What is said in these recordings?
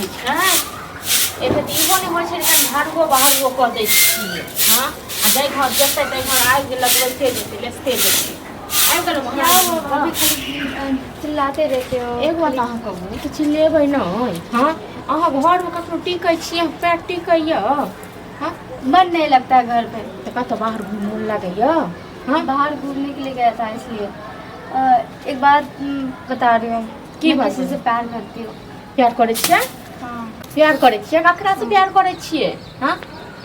होइ छै एते इहो नहि होइ छै कि घरगो बाहरगो कऽ दै छियै हाँ आ जाय घर जेतै ताहि घर आबि गेलक वैसे जेतै लेसते जेतै आबि गेलहुँ कभी चिल्लाते रहते हो। एक बात अहाँ कहू तऽ चिल्लेबै नहि हाँ अहाँ घरमे कखनो टिकै छियै पैर टिकैए हाँ मन नहीं लगता है घर पे। तऽ कतऽ बाहर घूम मोन लागैए हाँ बाहर घूमने के लिए गया था इसलिए एक बात बता रही हूँ की मैं बात किसी से प्यार करती हूँ। प्यार करै छियै हाँ प्यार करै छियै ककरा से प्यार करै छियै हाँ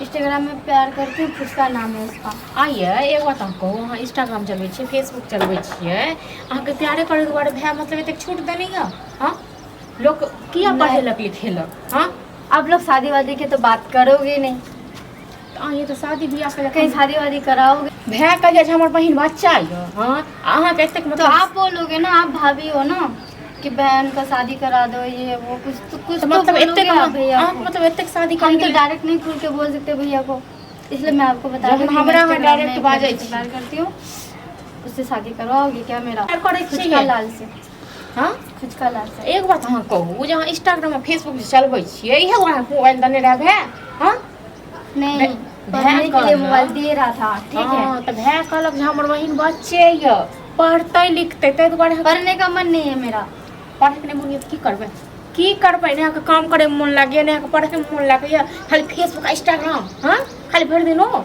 इंस्टाग्राम में प्यार करती हूँ, फुचका नाम है उसका। आइए एक बात अहाँ कहू अहाँ इंस्टाग्राम चलबै छियै फेसबुक चलबै छियै अहाँके प्यारे करै दुआरे भाय मतलब एतेक छूट देने यऽ हाँ लोक किया पढ़ेलक लिखेलक हाँ आप लोग शादी वादी की तो बात करोगे नहीं, तऽ अहाँ तऽ शादी बियाह कहीं कहीं शादी वादी कराओगे भाय कहिया जे हमर बहिन बच्चा यऽ हाँ अहाँके एतेक तो मतलब आप बोलोगे ना, आप भाभी हो ना कि बहन का शादी करा दो ये वो कुछ तो मतलब बोलोगे एतेक आप भैया अहाँ को। मतलब एतेक शादी हम तो करके डायरेक्ट नहीं खुल के बोल सकते भैया को, इसलिए मैं आपको बता रही हूँ कि मैं हमरा Instagram डायरेक्ट में बाजै एक लड़के से प्यार करती हूँ, उससे शादी करवाओगे क्या मेरा? प्यार करै फुचका छियै लाल से, हाँ फुचका लाल से। एक बात अहाँ कहू जे अहाँ इंस्टाग्राम आ फेसबुक जे चलबै छियै इहे अहाँ मोबाइल देने रहे भाय हाँ नहीं भाय पढ़ने के लिए कहलक। मोबाइल दे रहा था, ठीक है। हाँ तऽ भाय कहलक जे हमर बहिन बच्चे यऽ पढ़तै लिखतै ताहि दुआरे पढ़ने का मन नहीं है मेरा। पढ़ैके नहि मोन यऽ तऽ की करबै ने अहाँके काम करैमे मोन लागैए ने अहाँके पढ़ैके मोन लागैए खाली फेसबुक इंस्टाग्राम हाँ खाली भरि दिन हो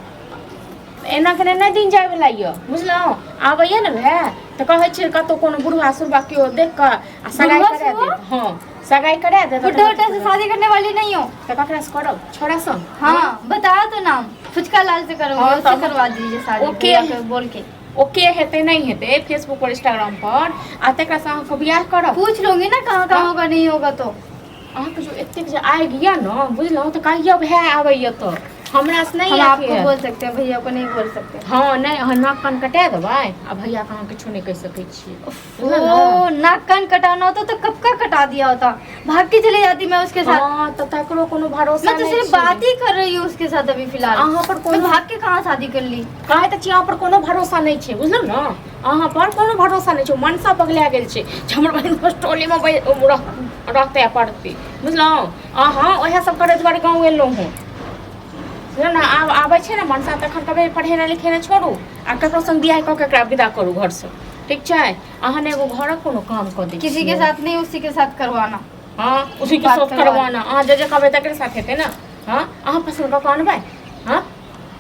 एना के नहि दिन जायवला यऽ बुझलहुँ आबैए ने भाय तऽ कहै छियै कतहु कोनो बुढ़वा सुढ़वा केओ देख कऽ आ सगाइ करा देत हाँ सगाइ करा देत बुड्ढे उड्ढे से शादी करने वाली नहीं हो। तऽ ककरासँ करब छोड़ा सन हाँ बताया तो नाम, फुचका लाल से करोगे, हाँ, उससे तब- करवा दीजिए शादी ओके। भैया को बोल के। ओके हेतै नहीं हेतै फेसबुक पर इंस्टाग्राम पर आ तकरासँ अहाँके बियाह करब पूछ लूंगी ना कहाँ कहाँ होगा नहीं होगा तो। अहाँके जो एतेक जे आगि यऽ ने बुझलहुँ तऽ कहियो भाय आबैए तऽ हमरा से नहीं हम आपको आके बोल सकते हैं, भैया को नहीं बोल सकते। हाँ नहीं अहाँ नाक कान कटा देबै आ भैया के अहाँ किछो नहीं कहि सकै छियै बुझल ओ नाक कान कटाना होता तो कब का कटा दिया होता, भाग के चले जाती मैं उसके साथ। हाँ तऽ तकरो कोनो भरोसा मैं तो नहीं सिर्फ छै। बात ही कर रही हूँ उसके साथ अभी फिलहाल। अहाँ पर मैं कोनो भाग के कहाँ शादी कर ली। काहे तऽ अहाँ पर कोनो भरोसा नहीं छै बुझलहुँ ने अहाँ पर कोनो भरोसा नहीं छै मनसा पगला गेल छै जे हमर बहिन हॉस्टोलीमे रहतै आ पढ़तै बुझलहुँ अहाँ ओएह सब करे दुआरे गाँव एलहुँ हँ बुझल ने आब आबै छै ने मनसा तखन कभी पढ़ेनाइ लिखेनाइ छोड़ू आ ककरो संग बियाह कऽ के एकरा विदा करू घरसँ ठीक छै अहाँ ने एगो घरक कोनो काम कऽ दै किसी के साथ नहीं, उसी के साथ करवाना। हाँ उसी के बात साथ करवाना अहाँ जे कहबै तकरे साथ हेतै ने हाँ अहाँ पसन्द कऽ कऽ अनबै हाँ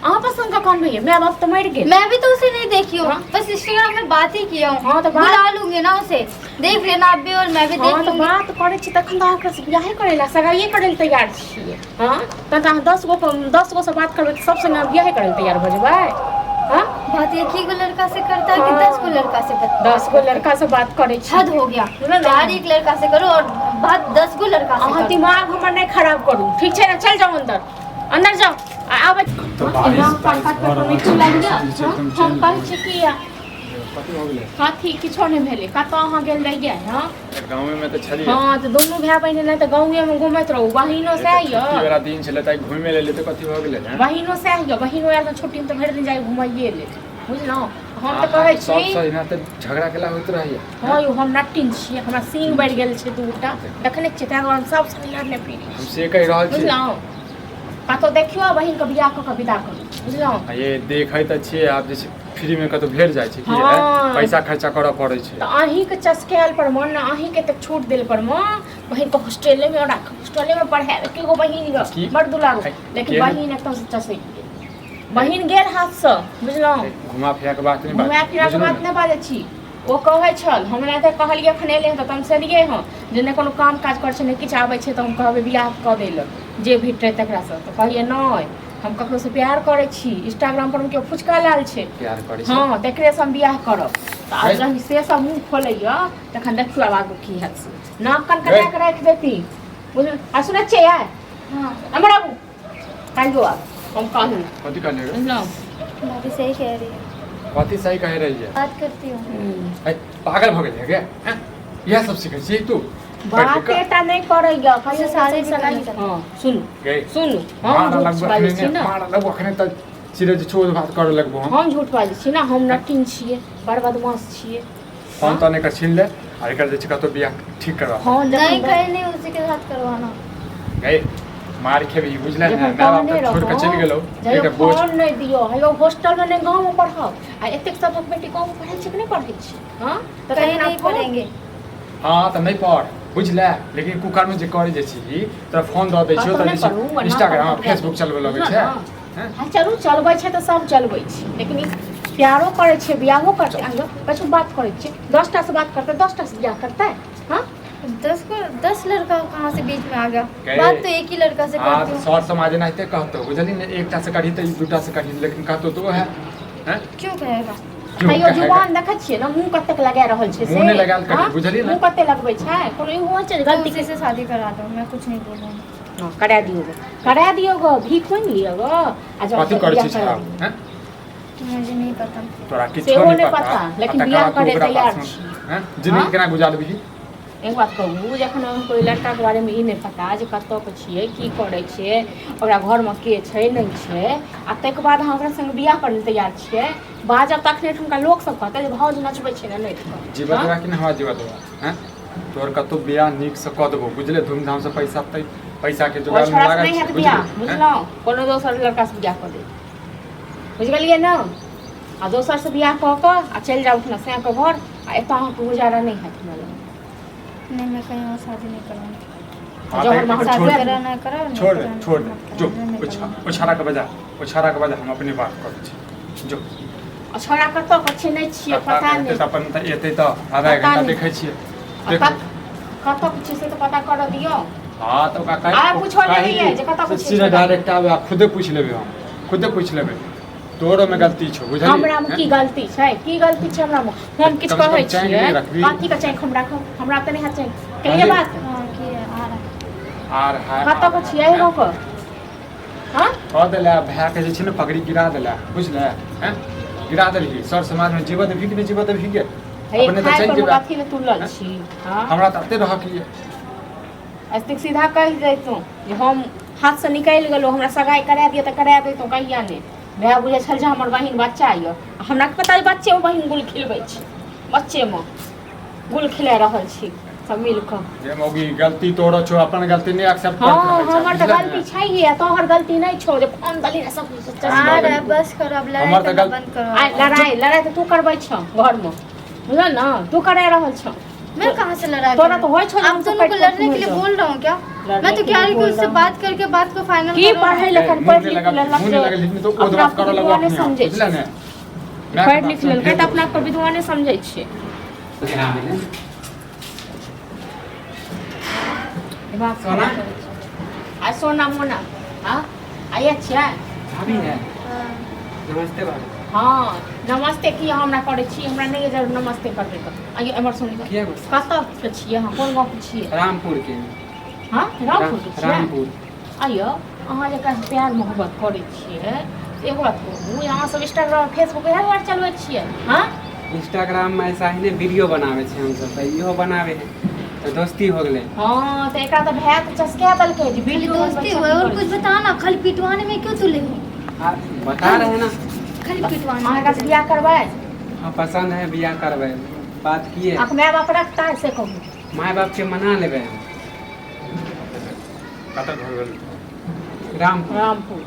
अहाँ पसन्द कऽ कऽ अनबै माय बाप तऽ मरि गेल मैं भी तो उसे नहीं देखी हूँ, हाँ? बस इंस्टाग्राम में बात ही किया हूँ। हाँ, तो बात- बुला लूंगी ना उसे, देख लेना आप भी और मैं भी देख हाँ तऽ लूंगी। बात करै छी तखन तऽ अहाँ से बियाहे करै लए सगाइए करै लए तैयार छियै हाँ तहन तऽ अहाँ 10 गो से बात करबै तऽ सबसँ ने बियाहे करै लए तैयार भऽ जेबै हाँ बात एक ही को लड़का से करता है कि 10 को लड़का से करता है? 10 गो लड़का से बात करै छी हद हो गया। सुनो ना। प्यार एक लड़का से करो और बात 10 को लड़का से अहाँ करो। दिमाग हमर नहीं खराब करू ठीक छै ने चल जाओ अंदर अंदर जाओ आ आबै तो बारिश मीठी लागि जाओ हम कहै छी कि कथी हो गेलै कथी किछो नहि भेलै कतऽ अहाँ गेल रहियै हाँ गाँव में तो छलिए हाँ तऽ दुनू भाय बहिन नहि तऽ गाँवेमे घुमैत रहू बहिनो सएह छुट्टी यऽ वाला दिन छलै तऽ घुमै लेल तऽ कथी हो गेलै ने बहिनो सएह यऽ बहिनो आयल तऽ छुट्टीमे तऽ भरि दिन जाइ घुमाइए ले बुझलहुँ हम तऽ कहै सब छी सहिना तऽ झगड़ा केला होइत रहैया हाँ यौ हम नट्टिन छियै हमरा सींग बढ़ि गेल छै दूटा देखने छियै तैं दुआरे हम सब संग लड़ने फिरी हम से कहि रहल छी बुझलहुँ कतहु देखियौ बहिनके बियाह कऽ के विदा करू बुझलहुँ आ ये देखै तऽ छियै आब जे फ्री में कतौ भेट जाइ छै कि हाँ। पैसा खर्चा करऽ पड़ै छै तऽ अहीँके चस्कायल पर मन ने अहीँके एतेक छूट देल पर बहिनके हॉस्टलेमे राख हॉस्टलेमे पढ़ाए एकेगो बहिन की? यऽ बड़ दुलारू लेकिन केहन? बहिन एकदम से चसै बहिन गेल हाथसँ बुझलहुँ घुमा फिरा के बात नहीं घुमा फिरा के बात नहि बाजै छी ओ कहै छल हमरा तऽ कहलिए एखन एलै हँ तऽ तमसलिए हँ जे नहि कोनो काम काज करै छै नहि किछु आबै छै तऽ हम कहबै बियाह कऽ दै लए जे भेटतै तकरासँ तऽ कहिए नहि हम ककरोसँ प्यार करै छी इंस्टाग्राम पर केओ फुचका लाल छै प्यार करै छै हाँ तकरेसँ हम बियाह करब तऽ आब जहन से सब मुँह खोलैए तखन देखियौ आब आगू की हैत से नाक कान कटा कऽ राखि देती बुझल आ सुनै छियै आइ हाँ हमर आबू काल्हि आब हम कहलू कथी कहले रे बुझलहुँ मैं भी सही कह रही हूँ, कथी सही कह रही है बात करती हूँ। ऐ, पागल भ गेल है क्या हैं? यह सब सीखै छी तू बात एटा नहीं करैया कहियो सारे सारे भी सगाई करते हैं। हाँ सुनू गए सुनू हम झूठ बाजै छी ना मार लगबो अखने त चिरे जे छोड़ बात करे लगबो हम झूठ बाजै छी ना हम नटिन छियै बड़ बदमाश छियै फोन तने कर छीन ले आ एकर जे छै कतो बियाह ठीक करवा हाँ नहीं जखन कहीं नहीं, उसी के साथ करवाना। गए मार खेबी बुझले जे ना हम मैं बाप कहने छोड़ के रहो, चल गेलो जे एक बोझ फोन नहीं दियो हेलो हॉस्टल में नहीं गांव में पढ़ाओ आ एतेक सब बेटी गांव में पढ़ै छै कि नहीं पढ़ै छै हां तो कहीं कहीं नहीं पढ़ेंगे। हां त नहीं पढ़ बुझले लेकिन कुकर में जे करे जे छी तोरा फोन द दै छियो कतौ त नहीं पढ़ू, वरना इंस्टाग्राम कतौ फेसबुक चलबे लगे छै हैं हाँ चलू चलबै छै तऽ सब चलबै छै लेकिन ई प्यारो करै छै बियाहो करतै आगे कछु बात करै छै 10 टा से बात करतै 10 टा से बियाह करतै हाँ 10 लड़का कहाँ से बीच में आ गया? कहे- बात तो एक ही लड़का से आज करती हूँ। सर समाज नाते कहतो बुझली ने एकटा से कढ़ी त दूटा से कढ़ी लेकिन कहतो तो है हैं क्यों कहेगा? क्यों तैयो कहेगा? जुबान देखै छियै ना मुंह कतेक लगा रहल छै से मुँह नहीं लगायल करी, हाँ? बुझलियै ना? मुंह कते लगबै छै कोनो ई होइ छै जे गलती गलती से शादी करा दो, मैं कुछ नहीं बोलूँगी। हाँ, करा दियो गो भीख कोई नहीं लियो गो आ जब कथी करे बियाह छी करा साहब दियो। हैं मुझे नहीं पता। तोरा किछो सेहो नहीं नहीं पता पता, लेकिन आ तकरा बियाह तू करे ओकरा तैयार पास छी। हैं जिंदगी हाँ? केना गुजारबी एक बात कहू जखन हम कोई लड़का के बारे में ई नहीं पता जे कतऽ के छियै की करै छै ओकरा घर में के छै नहीं छै आ ताहिके बाद अहाँ ओकरा संग बियाह करे लेल तैयार छियै बाजब तखने ठुमका लोक सब कहतै जे भौज नचबै छै ना नहीं जीवा देवा कि हमरा जीवा देवा हैं तोर कतो बियाह नीक से क देबो बुझले धूमधाम से पैसा के जुगाड़ में लागल नहीं छै, हैत बियाह बुझली? हैं? बुझलहुँ कोनो दोसर लड़का से बियाह कऽ दे बुझ गेलियै ना आ दोसर से बियाह कऽ कऽ आ चलि जाउ अपना सैं के घर आ एतऽ अहाँके गुजारा नहीं हैत हमरा लग नहीं, मैं कहीं और शादी नहीं करूँगी। हाँ, जौहर तो महल छोड़ शादी दे। करा ना करा नहीं छोड़ दे करा, छोड़ दे मत जो करा, मैं नहीं करूँगी। उछारा के बजा हम अपनी बात करै छी जो आ छोड़ा कतऽ के छै नहीं छियै पता नहीं त अपन त एतै त आधा पता घंटा नहीं। देखै छियै आ देख कतऽ के छै से तऽ पता करऽ दियौ हां त ओका आ पूछो लेबै जे कतऽ के छै सीधा डायरेक्ट आबै आ खुदे पूछ लेबै हम खुदे पूछ लेबै तोरो में गलती छौ बुझली हमरा में की गलती छै की गलती छै हमरा में हम किछु कम से कम कहै चैन छियै नहीं रखबी। कथी के चैन हम राखब हमरा तऽ नहीं हैत चैन कहिए बात हाँ, किए, आ रहा है। आर हाय कतऽ के छियै गाँव के हाँ कह देला भए के जे छै ने पगड़ी गिरा देला बुझले हैं गिरा देलही सर समाज में जीवत भी कि नहीं जीवत भी के हे अपने त खाय चैन पर जेबा कथी ले तुलल छी हाँ हमरा त अते रह कि अस्तिक सीधा कहि दैतहुँ जे हम हाथ से निकलि गेलहुँ हमरा सगाई करा दिअ तऽ करा दैतहुँ कहिया नहि भाय बुझै छल जे हमर बहिन बच्चा यऽ आ हमरा के पता बच्चे में बहिन गुल खिलबै छै बच्चे में गुल खिला रहल छी सब मिल कऽ जे मौगी गलती तोरो छौ अपन गलती नहीं एक्सेप्ट कर हाँ हमर तऽ गलती छैहे तोहर गलती नहीं छौ जे फोन दली सब कुछ आ रहा है, बस करो अब लड़ाई हमार तो करना गल- बंद करो। आइ लड़ाई तऽ तू करबै छ घर में बुझल ना तू करा रहल छ मैं कहाँ से लड़ाई तोरा करूँ? तो होय छौ जे आप हमसे दोनों को पैठ लड़ने के पैठ लिए घूम बोल रहा हूँ क्या? लड़ने मैं तो के कह लिए रही हूँ बोल उससे रहा हूँ। बात करके बात को फाइनल की पढ़ै लिखल मुंह पढ़ नहीं लिख लगा लेलक मुंह नहीं लगा लेकिन तो ओ अपना बात कर लगा विद्वाने समझै बुझले छै ने पढ़ि लिख लेलकै तऽ अपना पर विद्वाने समझै छियै सोना? आ सोना मोना हाँ आइए छियै भाभी है नमस्ते भाभी हाँ नमस्ते की हमरा करै छी हमरा नहीं जरूर नमस्ते करबै तऽ आइए एमर सुनि किया बोल कतऽ के छियै अहाँ कोन गाँव के छियै रामपुर के हाँ रामपुर के छियै रामपुर आइयो अहाँ जकरा से प्यार मोहब्बत करै छियै एगो बात कहू अहाँ सब इंस्टाग्राम फेसबुक इएह दुआरे चलबै छियै हाँ इंस्टाग्राम में ऐसा ही ने वीडियो बनावे छे हम सब त इहो बनावे है तो दोस्ती हो गेले हाँ तऽ एकरा तऽ भए तऽ चस्का देलकै जे खाली वीडियो दोस्ती हुआ है, और कुछ बता ना, खाली पिटवाने में क्यों तुले हो? आ, बता रहे ना खाली पिटवाने अहाँ में एकरा से बियाह करबै हाँ पसंद है बियाह करबे बात किए अहाँके माय बाप रखता है से कहू माय बाप के मना लेबे कतऽ घर गेल रामपुर रामपुर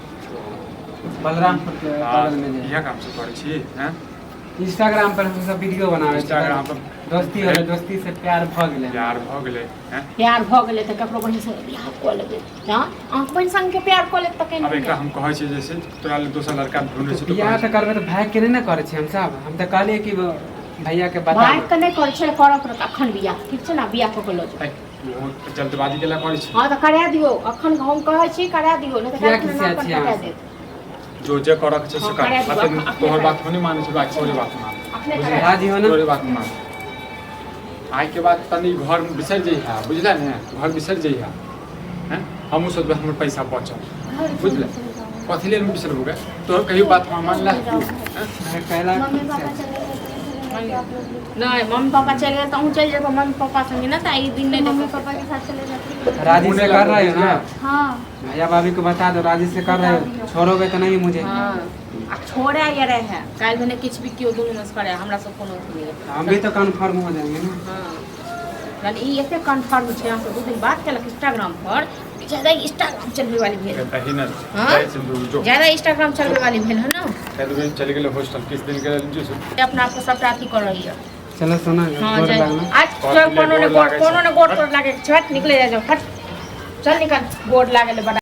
बलरामपुर के बगल में इएह जे काम से करै छी हैं इंस्टाग्राम पर हम सब वीडियो बनावे इंस्टाग्राम पर दोस्ती हो दोस्ती से प्यार भ गेले प्यार भ गेलै हैं प्यार भऽ गेलै तऽ ककरो बहिन से बियाह कऽ लेबै हाँ अहाँ बहिन संग के प्यार कऽ लेब तऽ अब केना एकरा हम कहै छी जैसे तोरा लेल दोसर लड़का ढूंढै छी बियाह तो करबे तो भाई के नहीं ना करे छे हम सब हम तो कहलिए कि भैया के बता भाइ के नहि करै छै करऽ पड़त अखन बियाह ठीक छै ने बियाह कऽ के लऽ जाउ बहुत जल्दबाजी केला करै छी हाँ तऽ करा दियौ अखन हम कहै छी करा दियौ नहि तऽ किया काल्हि किसी नाम पर अच्छी कटा आवाज? देत जो जे करऽ के छै से हाँ, कर करा दियौ, अते अपने तोहर करा बात नहीं मानै छै बात छोड़ी बात मान अखने बुझलियै? करा राजी हो ना तोरे बात मान आइ के बाद तनी घर बिसरि जइहा बुझले ने घर बिसरि जइहा हैं हमहूँ सोचबै हमर पैसा बचल बुझले कथी लेल बिसरबू गे तोहर कहियो बात मान ला कहला मम्मी पापा चले गए थे, फिर आप लोग भी थे। नहीं मम्मी पापा चल गए तो हम चल जेबो मम्मी पापा संगे ना तो ई दिन नहीं मम्मी देखो पापा के साथ चले जाते। राजी से कर रहे हो ना हाँ भैया भाभी को बता दो राजी से कर रहे हो छोड़ोगे तो नहीं मुझे हाँ आ छोड़े ये रहे हैं काल भने किछ भी कियो दुनू में से करे हमरा सब कोनो नहीं है हम भी तो कन्फर्म हो जाएंगे ना हाँ यानी ई एते कन्फर्म छै हम दू दिन बात केलक इंस्टाग्राम पर ज्यादा इंस्टाग्राम चलने वाली भेल कहता ही ना हाँ? जाए सिंदूर जो ज्यादा इंस्टाग्राम चलने वाली भेल है ना कहते चले गेले हॉस्टल किस दिन के जो अपना आपको सबटा अथी कर रही है चलो सोना हाँ गोर जाए लागना आज कोनो ने गोड़ तोड़ लागे छट निकले जाए हट चल निकल गोड़ लागे ले बड़ा